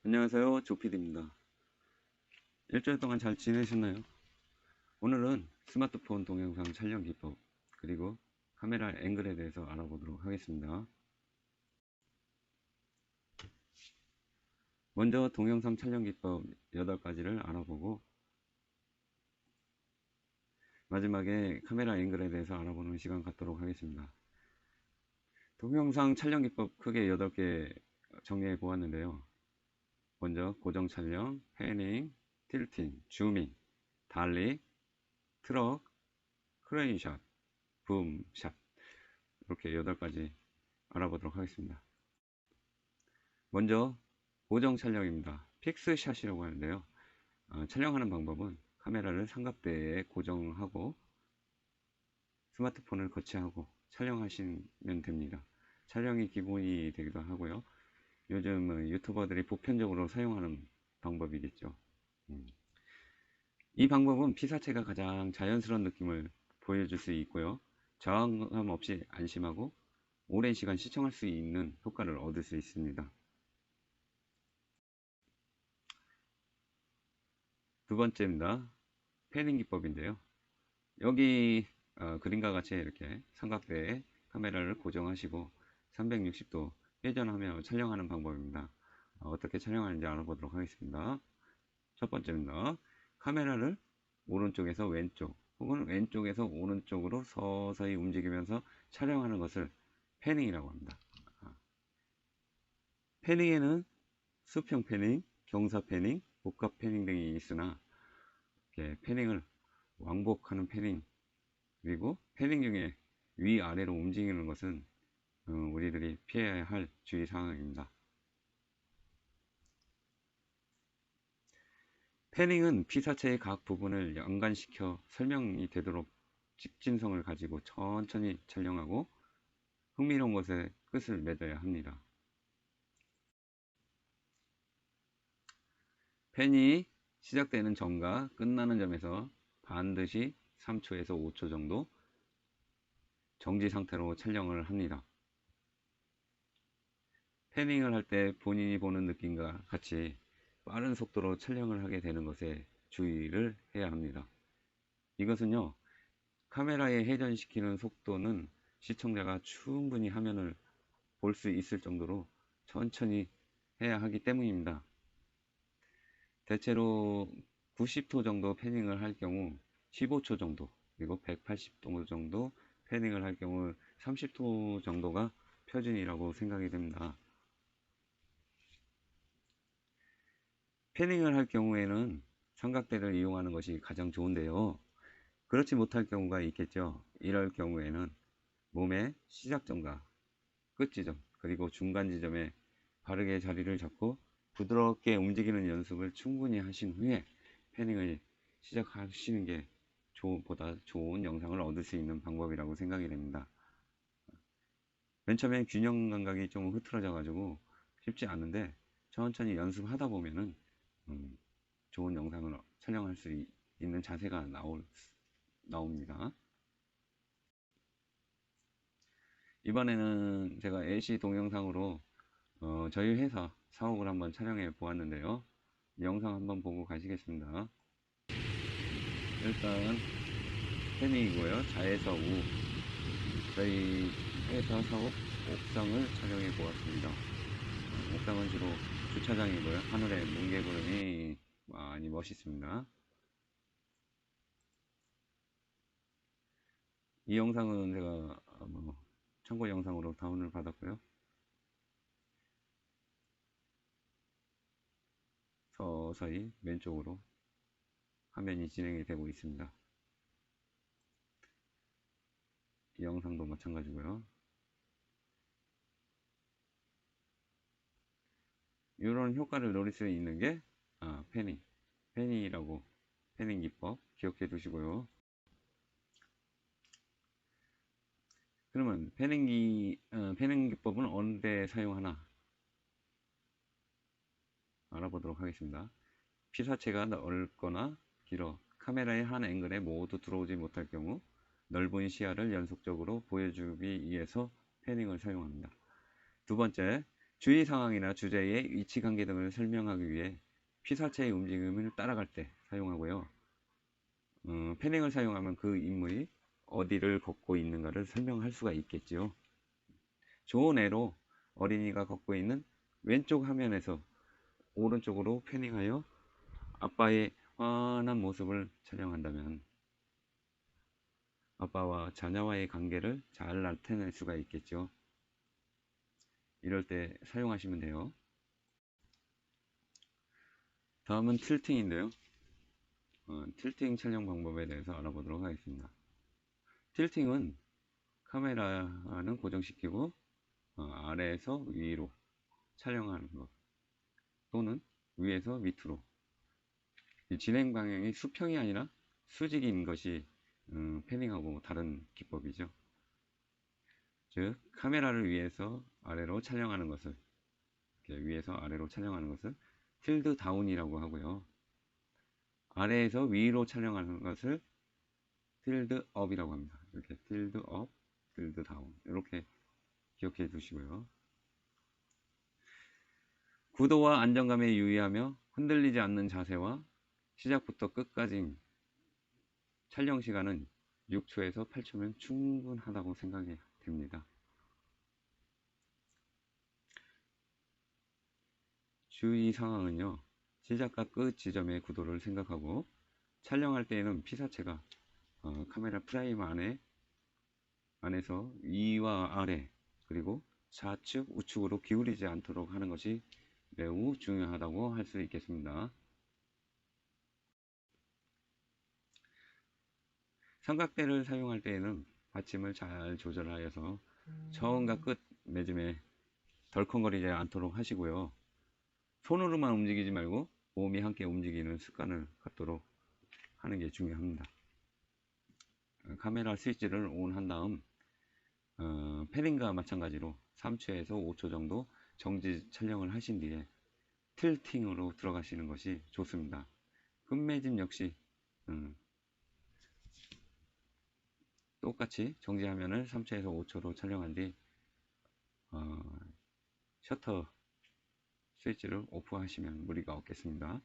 안녕하세요, 조피디입니다. 일주일 동안 잘 지내셨나요? 오늘은 스마트폰 동영상 촬영 기법 그리고 카메라 앵글에 대해서 알아보도록 하겠습니다. 먼저 동영상 촬영 기법 8가지를 알아보고 마지막에 카메라 앵글에 대해서 알아보는 시간 갖도록 하겠습니다. 동영상 촬영 기법 크게 8개 정리해 보았는데요. 먼저 고정 촬영, 패닝, 틸팅, 줌인, 달리, 트럭, 크레인샷, 붐샷 이렇게 8가지 알아보도록 하겠습니다. 먼저 고정 촬영입니다. 픽스샷이라고 하는데요. 촬영하는 방법은 카메라를 삼각대에 고정하고 스마트폰을 거치하고 촬영하시면 됩니다. 촬영이 기본이 되기도 하고요. 요즘 유튜버들이 보편적으로 사용하는 방법이겠죠. 이 방법은 피사체가 가장 자연스러운 느낌을 보여줄 수 있고요. 저항감 없이 안심하고 오랜 시간 시청할 수 있는 효과를 얻을 수 있습니다. 두 번째입니다. 패닝 기법인데요. 여기 그림과 같이 이렇게 삼각대에 카메라를 고정하시고 360도 회전하며 촬영하는 방법입니다. 어떻게 촬영하는지 알아보도록 하겠습니다. 첫 번째입니다. 카메라를 오른쪽에서 왼쪽 혹은 왼쪽에서 오른쪽으로 서서히 움직이면서 촬영하는 것을 패닝이라고 합니다. 패닝에는 수평 패닝, 경사 패닝, 복합 패닝 등이 있으나 패닝을 왕복하는 패닝 그리고 패닝 중에 위아래로 움직이는 것은 우리들이 피해야 할 주의사항입니다. 패닝은 피사체의 각 부분을 연관시켜 설명이 되도록 직진성을 가지고 천천히 촬영하고 흥미로운 것에 끝을 맺어야 합니다. 펜이 시작되는 점과 끝나는 점에서 반드시 3초에서 5초 정도 정지 상태로 촬영을 합니다. 패닝을 할 때 본인이 보는 느낌과 같이 빠른 속도로 촬영을 하게 되는 것에 주의를 해야 합니다. 이것은요, 카메라에 회전시키는 속도는 시청자가 충분히 화면을 볼 수 있을 정도로 천천히 해야 하기 때문입니다. 대체로 90도 정도 패닝을 할 경우 15초 정도, 그리고 180도 정도 패닝을 할 경우 30도 정도가 표준이라고 생각이 됩니다. 패닝을 할 경우에는 삼각대를 이용하는 것이 가장 좋은데요. 그렇지 못할 경우가 있겠죠. 이럴 경우에는 몸의 시작점과 끝 지점, 그리고 중간 지점에 바르게 자리를 잡고 부드럽게 움직이는 연습을 충분히 하신 후에 패닝을 시작하시는 게 보다 좋은 영상을 얻을 수 있는 방법이라고 생각이 됩니다. 맨 처음엔 균형 감각이 좀 흐트러져 가지고 쉽지 않은데 천천히 연습하다 보면은 좋은 영상을 촬영할 수 있는 자세가 나옵니다. 이번에는 제가 LC 동영상으로 저희 회사 사옥을 한번 촬영해 보았는데요. 이 영상 한번 보고 가시겠습니다. 일단 패닝이고요. 좌에서 우 저희 회사 사옥 옥상을 촬영해 보았습니다. 옥상은 주로 주차장이고요. 하늘에 뭉게구름이 많이 멋있습니다. 이 영상은 제가 참고 영상으로 다운을 받았고요. 서서히 왼쪽으로 화면이 진행이 되고 있습니다. 이 영상도 마찬가지고요. 이런 효과를 노릴 수 있는 게 패닝이라고 패닝 기법 기억해 두시고요. 그러면 패닝 기법은 어느 때 사용하나 알아보도록 하겠습니다. 피사체가 넓거나 길어 카메라의 한 앵글에 모두 들어오지 못할 경우 넓은 시야를 연속적으로 보여주기 위해서 패닝을 사용합니다. 두 번째, 주의 상황이나 주제의 위치 관계 등을 설명하기 위해 피사체의 움직임을 따라갈 때 사용하고요. 패닝을 사용하면 그 인물이 어디를 걷고 있는가를 설명할 수가 있겠죠. 좋은 예로 어린이가 걷고 있는 왼쪽 화면에서 오른쪽으로 패닝하여 아빠의 환한 모습을 촬영한다면 아빠와 자녀와의 관계를 잘 나타낼 수가 있겠죠. 이럴 때 사용하시면 돼요. 다음은 틸팅인데요. 틸팅 촬영 방법에 대해서 알아보도록 하겠습니다. 틸팅은 카메라는 고정시키고 아래에서 위로 촬영하는 것 또는 위에서 밑으로, 이 진행 방향이 수평이 아니라 수직인 것이 패닝하고 다른 기법이죠. 즉 카메라를 위에서 아래로 촬영하는 것을, 이렇게 위에서 아래로 촬영하는 것을 틸드 다운이라고 하고요. 아래에서 위로 촬영하는 것을 틸드 업이라고 합니다. 이렇게 틸드 업, 틸드 다운, 이렇게 기억해 두시고요. 구도와 안정감에 유의하며 흔들리지 않는 자세와 시작부터 끝까지 촬영 시간은 6초에서 8초면 충분하다고 생각이 됩니다. 주의 사항은요, 시작과 끝 지점의 구도를 생각하고 촬영할 때에는 피사체가 카메라 프레임 안에서 위와 아래 그리고 좌측 우측으로 기울이지 않도록 하는 것이 매우 중요하다고 할 수 있겠습니다. 삼각대를 사용할 때에는 받침을 잘 조절하여서 처음과 끝 매짐에 덜컹거리지 않도록 하시고요. 손으로만 움직이지 말고 몸이 함께 움직이는 습관을 갖도록 하는 게 중요합니다. 카메라 스위치를 온 한 다음 패닝과 마찬가지로 3초에서 5초 정도 정지 촬영을 하신 뒤에 틸팅으로 들어가시는 것이 좋습니다. 끝매짐 역시 똑같이 정지 화면을 3초에서 5초로 촬영한 뒤 셔터 스위치를 오프하시면 무리가 없겠습니다.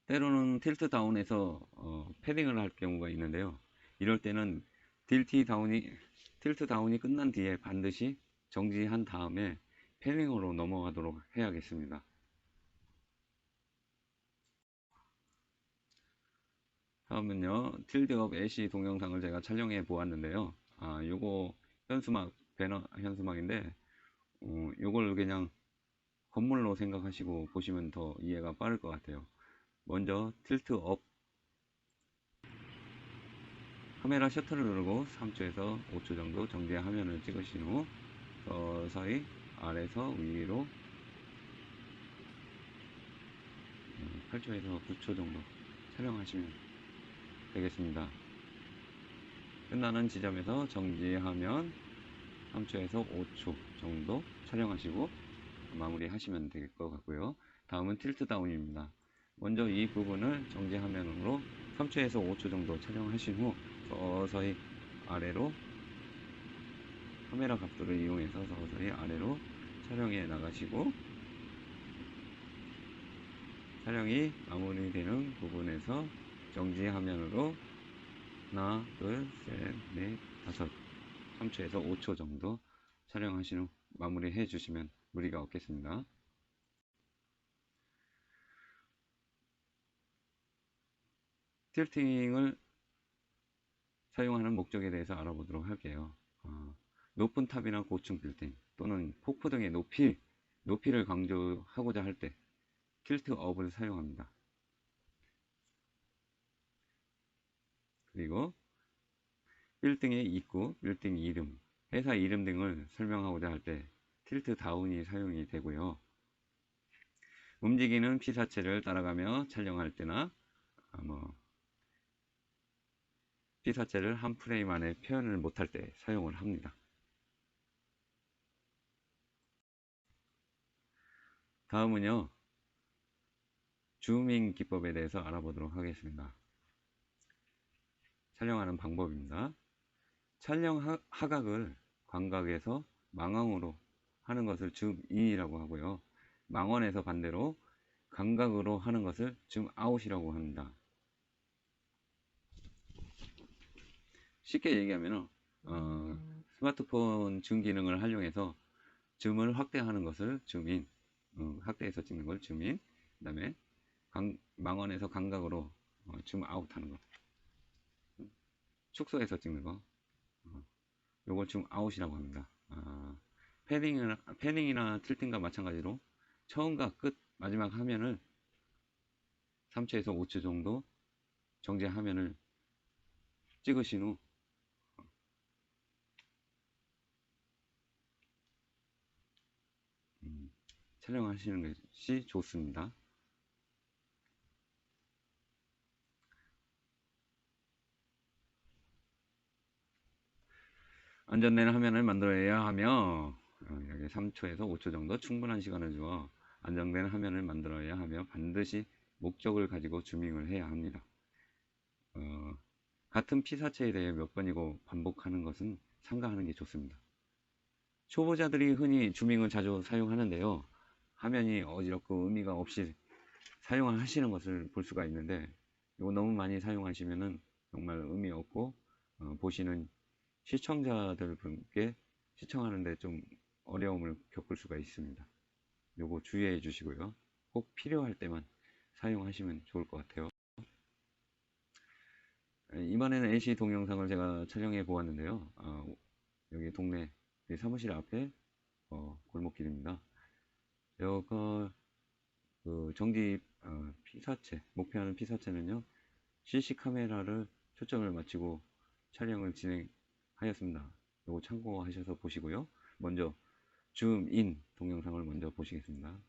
때로는 틸트 다운에서 패딩을 할 경우가 있는데요. 이럴 때는 틸트 다운이 끝난 뒤에 반드시 정지한 다음에 패딩으로 넘어가도록 해야겠습니다. 다음은요, 틸드업 애쉬 동영상을 제가 촬영해 보았는데요. 요거 현수막, 배너 현수막인데 요걸 그냥 건물로 생각하시고 보시면 더 이해가 빠를 것 같아요. 먼저 틸트 업, 카메라 셔터를 누르고 3초에서 5초 정도 정지 화면을 찍으신 후 서서히 아래서 위로 8초에서 9초 정도 촬영하시면 되겠습니다. 끝나는 지점에서 정지하면 3초에서 5초 정도 촬영하시고 마무리 하시면 될 것 같고요. 다음은 틸트 다운입니다. 먼저 이 부분을 정지 화면으로 3초에서 5초 정도 촬영하신 후 서서히 아래로 카메라 각도를 이용해서 서서히 아래로 촬영해 나가시고 촬영이 마무리되는 부분에서 정지 화면으로 하나, 둘, 셋, 넷, 다섯 3초에서 5초 정도 촬영하신 후 마무리 해 주시면 무리가 없겠습니다. 틸팅을 사용하는 목적에 대해서 알아보도록 할게요. 높은 탑이나 고층 빌딩 또는 폭포 등의 높이를 강조하고자 할 때 틸트 업을 사용합니다. 그리고 빌딩의 입구, 빌딩 이름, 회사 이름 등을 설명하고자 할 때 틸트 다운이 사용이 되고요. 움직이는 피사체를 따라가며 촬영할 때나 피사체를 한 프레임 안에 표현을 못할 때 사용을 합니다. 다음은요, 줌인 기법에 대해서 알아보도록 하겠습니다. 촬영하는 방법입니다. 촬영 하각을 광각에서 망원으로 하는 것을 줌인이라고 하고요. 망원에서 반대로 감각으로 하는 것을 줌아웃이라고 합니다. 쉽게 얘기하면 스마트폰 줌 기능을 활용해서 줌을 확대하는 것을 줌인, 확대해서 찍는 걸 줌인, 그 다음에 망원에서 감각으로 줌아웃 하는 거, 축소해서 찍는 거, 요걸 줌아웃이라고 합니다. 패닝이나 틸팅과 마찬가지로 처음과 끝 마지막 화면을 3초에서 5초 정도 정지 화면을 찍으신 후 촬영하시는 것이 좋습니다. 안전된 화면을 만들어야 하며 여기 3초에서 5초 정도 충분한 시간을 주어 안정된 화면을 만들어야 하며 반드시 목적을 가지고 줌밍을 해야 합니다. 같은 피사체에 대해 몇 번이고 반복하는 것은 삼가하는 게 좋습니다. 초보자들이 흔히 줌밍을 자주 사용하는데요. 화면이 어지럽고 의미가 없이 사용하시는 것을 볼 수가 있는데 이거 너무 많이 사용하시면은 정말 의미 없고 보시는 시청자들분께 시청하는데 좀 어려움을 겪을 수가 있습니다. 요거 주의해 주시고요. 꼭 필요할 때만 사용하시면 좋을 것 같아요. 이번에는 NC 동영상을 제가 촬영해 보았는데요. 여기 동네 사무실 앞에 골목길입니다. 여기 그 전기 피사체, 목표하는 피사체는요, CC 카메라를 초점을 맞추고 촬영을 진행하였습니다. 이거 참고하셔서 보시고요. 먼저 줌인 동영상을 먼저 보시겠습니다.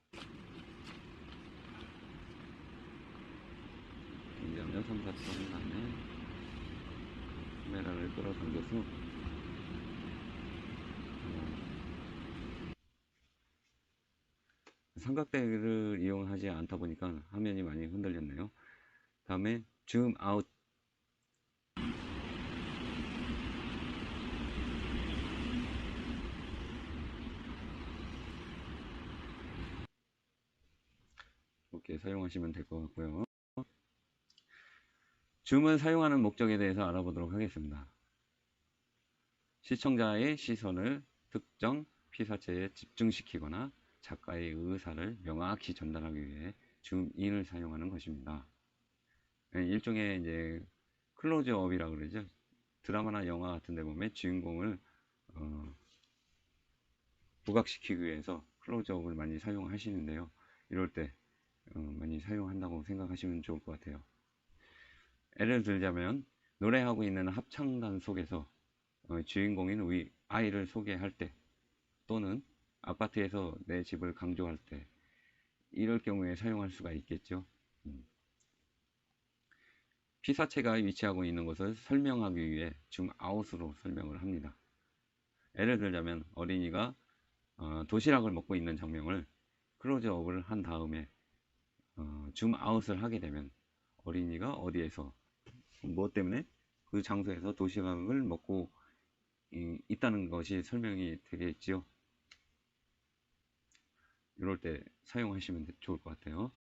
이제는 3, 4초 안에 카메라를 끌어당겨서 삼각대를 이용하지 않다 보니까 화면이 많이 흔들렸네요. 다음에 줌 아웃, 이렇게 사용하시면 될 것 같고요. 줌을 사용하는 목적에 대해서 알아보도록 하겠습니다. 시청자의 시선을 특정 피사체에 집중시키거나 작가의 의사를 명확히 전달하기 위해 줌인을 사용하는 것입니다. 일종의 이제 클로즈업이라고 그러죠. 드라마나 영화 같은 데 보면 주인공을 부각시키기 위해서 클로즈업을 많이 사용하시는데요. 이럴 때 많이 사용한다고 생각하시면 좋을 것 같아요. 예를 들자면 노래하고 있는 합창단 속에서 주인공인 아이를 소개할 때 또는 아파트에서 내 집을 강조할 때 이럴 경우에 사용할 수가 있겠죠. 피사체가 위치하고 있는 것을 설명하기 위해 줌아웃으로 설명을 합니다. 예를 들자면 어린이가 도시락을 먹고 있는 장면을 클로즈업을 한 다음에 줌아웃을 하게 되면 어린이가 어디에서 무엇 때문에 그 장소에서 도시락을 먹고 있다는 것이 설명이 되겠지요. 이럴 때 사용하시면 좋을 것 같아요.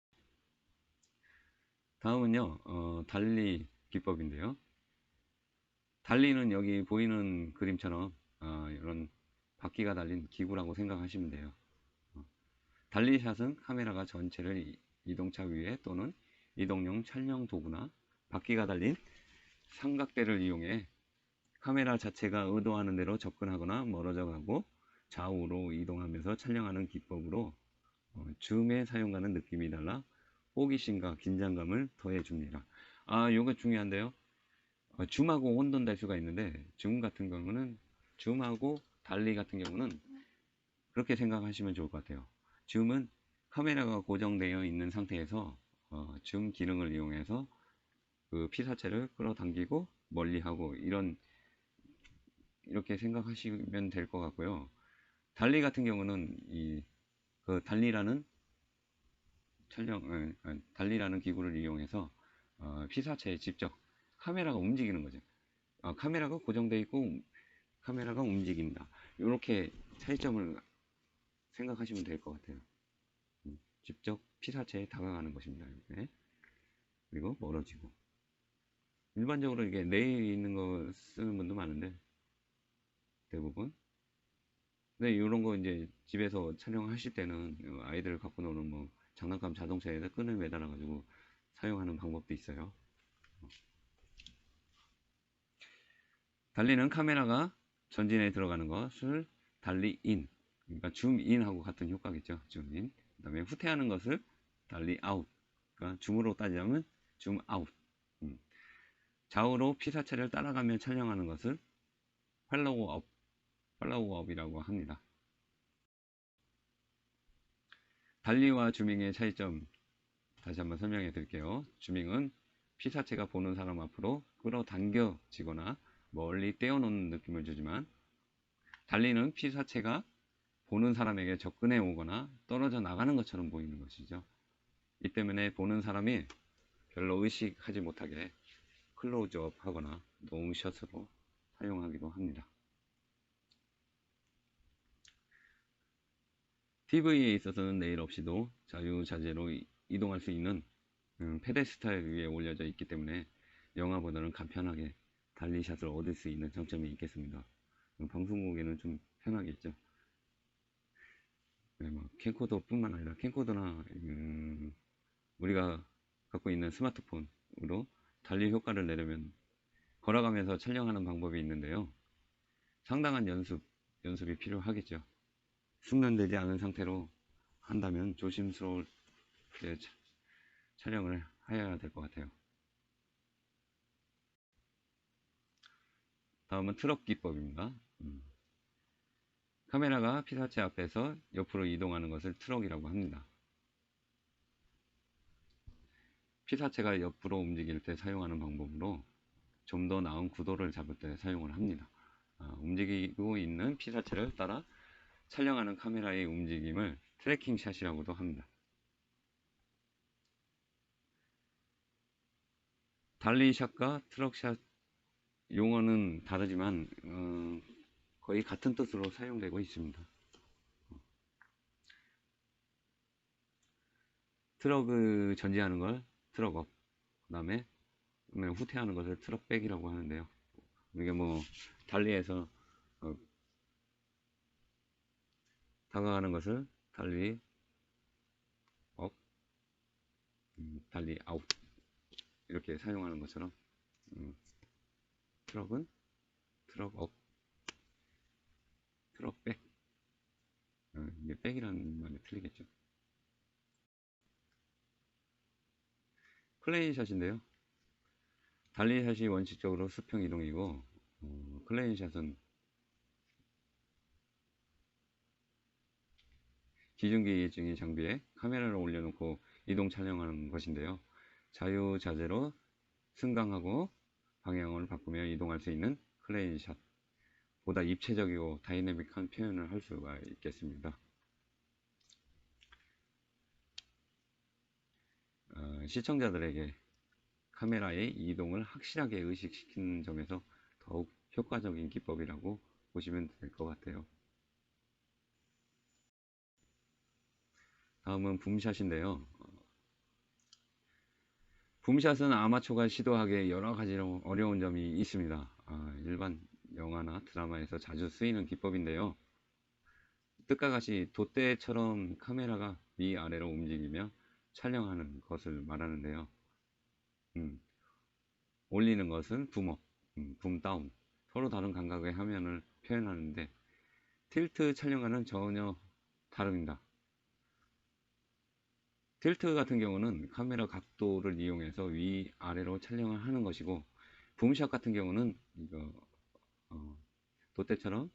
다음은요, 달리 기법인데요. 달리는 여기 보이는 그림처럼 이런 바퀴가 달린 기구라고 생각하시면 돼요. 달리샷은 카메라가 전체를 이동차 위에 또는 이동용 촬영 도구나 바퀴가 달린 삼각대를 이용해 카메라 자체가 의도하는 대로 접근하거나 멀어져 가고 좌우로 이동하면서 촬영하는 기법으로 줌의 사용과는 느낌이 달라 호기심과 긴장감을 더해줍니다. 요거 중요한데요. 줌하고 혼돈될 수가 있는데 줌 같은 경우는 줌하고 달리 같은 경우는 그렇게 생각하시면 좋을 것 같아요. 줌은 카메라가 고정되어 있는 상태에서 줌 기능을 이용해서 그 피사체를 끌어당기고 멀리하고 이렇게 생각하시면 될 것 같고요. 달리 같은 경우는 그 달리라는 기구를 이용해서 피사체에 직접 카메라가 움직이는 거죠. 카메라가 고정되어 있고 카메라가 움직인다. 이렇게 차이점을 생각하시면 될 것 같아요. 직접 피사체에 다가가는 것입니다. 이렇게. 그리고 멀어지고. 일반적으로 이게 내에 있는 거 쓰는 분도 많은데 대부분. 근데 이런 거 이제 집에서 촬영하실 때는 아이들 갖고 노는 뭐 장난감 자동차에다 끈을 매달아 가지고 사용하는 방법도 있어요. 달리는 카메라가 전진에 들어가는 것을 달리인, 그러니까 줌인하고 같은 효과겠죠. 줌인. 그 다음에 후퇴하는 것을 달리아웃, 그러니까 줌으로 따지자면 줌아웃. 좌우로 피사체를 따라가며 촬영하는 것을 팔로우업, 팔로우업이라고 합니다. 달리와 줌밍의 차이점 다시 한번 설명해 드릴게요. 줌밍은 피사체가 보는 사람 앞으로 끌어당겨지거나 멀리 떼어놓는 느낌을 주지만, 달리는 피사체가 보는 사람에게 접근해 오거나 떨어져 나가는 것처럼 보이는 것이죠. 이 때문에 보는 사람이 별로 의식하지 못하게 클로즈업 하거나 롱샷으로 사용하기도 합니다. TV에 있어서는 레일 없이도 자유자재로 이동할 수 있는 페데스탈 위에 올려져 있기 때문에 영화보다는 간편하게 달리샷을 얻을 수 있는 장점이 있겠습니다. 방송국에는 좀 편하겠죠. 네, 뭐 캠코더 뿐만 아니라 캠코더나 우리가 갖고 있는 스마트폰으로 달리 효과를 내려면 걸어가면서 촬영하는 방법이 있는데요. 상당한 연습이 필요하겠죠. 숙련되지 않은 상태로 한다면 조심스러울 때 촬영을 해야 될 것 같아요. 다음은 트럭 기법입니다. 카메라가 피사체 앞에서 옆으로 이동하는 것을 트럭이라고 합니다. 피사체가 옆으로 움직일 때 사용하는 방법으로 좀 더 나은 구도를 잡을 때 사용을 합니다. 움직이고 있는 피사체를 따라 촬영하는 카메라의 움직임을 트래킹 샷이라고도 합니다. 달리샷과 트럭샷 용어는 다르지만 거의 같은 뜻으로 사용되고 있습니다. 트럭을 전지하는 걸 트럭업, 그 다음에 후퇴하는 것을 트럭백이라고 하는데요. 이게 뭐 달리에서 다가가는 것을 달리 업, 달리 아웃 이렇게 사용하는 것처럼 트럭은 트럭업, 트럭백. 이게 백이라는 말이 틀리겠죠. 클레인샷인데요. 달리샷이 원칙적으로 수평 이동이고 클레인샷은 기중기증이 장비에 카메라를 올려놓고 이동 촬영하는 것인데요. 자유자재로 승강하고 방향을 바꾸며 이동할 수 있는 클레인샷, 보다 입체적이고 다이내믹한 표현을 할 수가 있겠습니다. 시청자들에게 카메라의 이동을 확실하게 의식시키는 점에서 더욱 효과적인 기법이라고 보시면 될 것 같아요. 다음은 붐샷인데요. 붐샷은 아마추어가 시도하기에 여러 가지로 어려운 점이 있습니다. 일반 영화나 드라마에서 자주 쓰이는 기법인데요. 뜻과 같이 돛대처럼 카메라가 위아래로 움직이며 촬영하는 것을 말하는데요. 올리는 것은 붐업, 붐다운, 서로 다른 감각의 화면을 표현하는데, 틸트 촬영과는 전혀 다릅니다. 틸트 같은 경우는 카메라 각도를 이용해서 위아래로 촬영을 하는 것이고, 붐샷 같은 경우는 이거 돛대처럼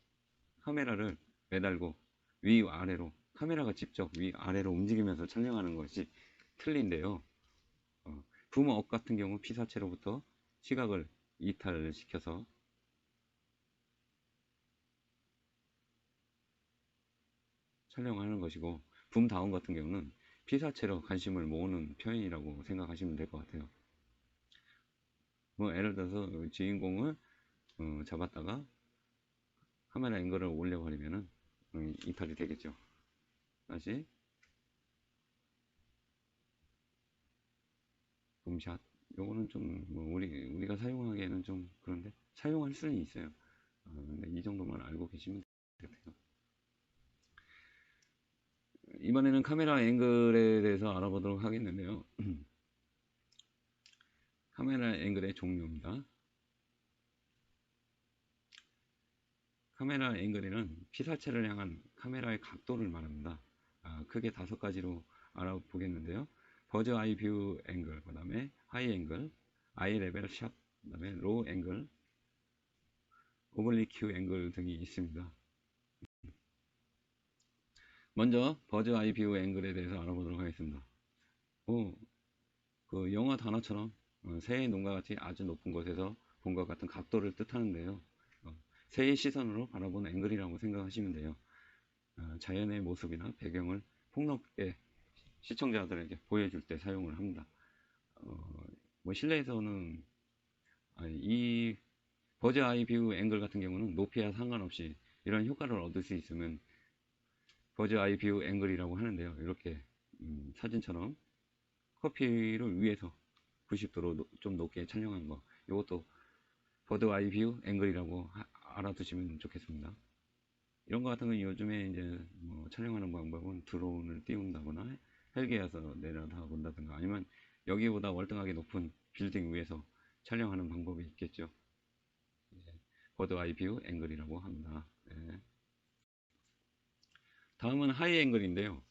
카메라를 매달고 위아래로, 카메라가 직접 위아래로 움직이면서 촬영하는 것이 틀린데요. 붐업 같은 경우 피사체로부터 시각을 이탈시켜서 촬영하는 것이고, 붐다운 같은 경우는 피사체로 관심을 모으는 표현이라고 생각하시면 될 것 같아요. 뭐 예를 들어서 주인공을 잡았다가 카메라 앵글을 올려버리면은 이탈이 되겠죠. 다시 붐샷. 요거는 좀 뭐 우리가 사용하기에는 좀 그런데 사용할 수는 있어요. 근데 이 정도만 알고 계시면 되겠네요. 이번에는 카메라 앵글에 대해서 알아보도록 하겠는데요. 카메라 앵글의 종류입니다. 카메라 앵글에는 피사체를 향한 카메라의 각도를 말합니다. 크게 5가지로 알아보겠는데요. 버즈 아이 뷰 앵글, 그 다음에 하이 앵글, 아이 레벨 샷, 그 다음에 로우 앵글, 오블리큐 앵글 등이 있습니다. 먼저 버즈 아이 뷰 앵글에 대해서 알아보도록 하겠습니다. 그 영어 단어처럼 새의 눈과 같이 아주 높은 곳에서 본 것 같은 각도를 뜻하는데요. 새의 시선으로 바라본 앵글이라고 생각하시면 돼요. 자연의 모습이나 배경을 폭넓게 시청자들에게 보여줄 때 사용을 합니다. 뭐 실내에서는 이 버즈 아이 뷰 앵글 같은 경우는 높이와 상관없이 이런 효과를 얻을 수 있으면 버즈 아이 뷰 앵글이라고 하는데요. 이렇게 사진처럼 커피를 위에서 90도로 좀 높게 촬영한 거, 이것도 버드 아이 뷰 앵글이라고 알아두시면 좋겠습니다. 이런 거 같은 건 요즘에 이제 뭐 촬영하는 방법은 드론을 띄운다거나 헬기에서 내려다 본다든가 아니면 여기보다 월등하게 높은 빌딩 위에서 촬영하는 방법이 있겠죠. 버드 아이 뷰 앵글이라고 합니다. 네. 다음은 하이 앵글인데요.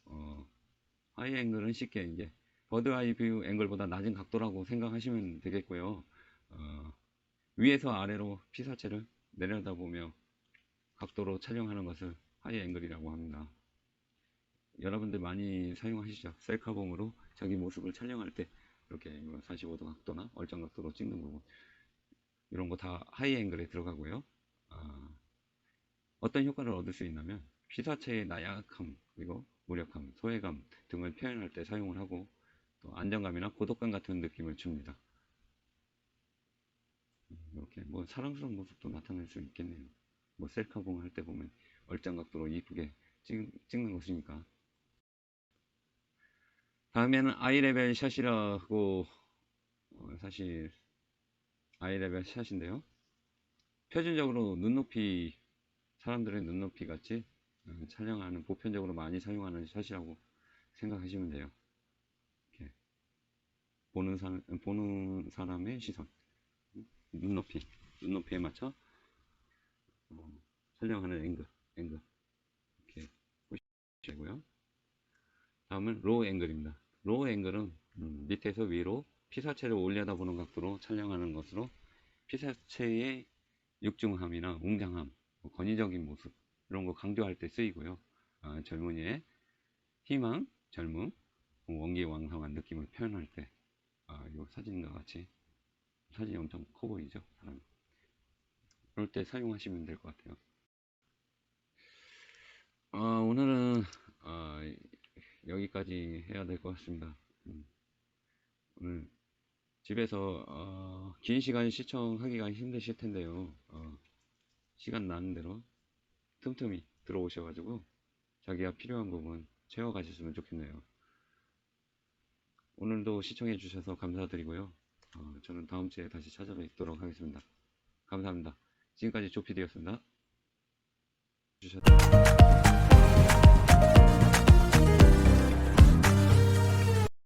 하이 앵글은 쉽게 이제 버드 아이 뷰 앵글보다 낮은 각도라고 생각하시면 되겠고요. 위에서 아래로 피사체를 내려다보며 각도로 촬영하는 것을 하이 앵글이라고 합니다. 여러분들 많이 사용하시죠? 셀카봉으로 자기 모습을 촬영할 때 이렇게 45도 각도나 얼짱 각도로 찍는 부분, 이런 거 다 하이 앵글에 들어가고요. 어떤 효과를 얻을 수 있냐면 피사체의 나약함, 그리고 무력함, 소외감 등을 표현할 때 사용을 하고, 또 안정감이나 고독감 같은 느낌을 줍니다. 이렇게 뭐 사랑스러운 모습도 나타낼 수 있겠네요. 뭐 셀카봉 할 때 보면 얼짱 각도로 이쁘게 찍는 것이니까. 다음에는 아이레벨 샷이라고, 사실 아이레벨 샷인데요. 표준적으로 눈높이, 사람들의 눈높이 같이 촬영하는, 보편적으로 많이 사용하는 샷이라고 생각하시면 돼요. 이렇게 보는 사람의 시선, 눈높이에 맞춰 촬영하는 앵글 이렇게 보시고요. 다음은 로우 앵글입니다. 로우 앵글은 밑에서 위로 피사체를 올려다보는 각도로 촬영하는 것으로 피사체의 육중함이나 웅장함, 권위적인 모습, 이런 거 강조할 때 쓰이고요. 젊은이의 희망, 젊음, 원기왕성한 느낌을 표현할 때, 이 사진과 같이, 사진이 엄청 커 보이죠? 사람이. 그럴 때 사용하시면 될 것 같아요. 오늘은 여기까지 해야 될 것 같습니다. 오늘 집에서 긴 시간 시청하기가 힘드실 텐데요. 시간 나는 대로 틈틈이 들어오셔가지고 자기가 필요한 부분 채워가셨으면 좋겠네요. 오늘도 시청해 주셔서 감사드리고요. 저는 다음 주에 다시 찾아뵙도록 하겠습니다. 감사합니다. 지금까지 조피디였습니다. 주셨다.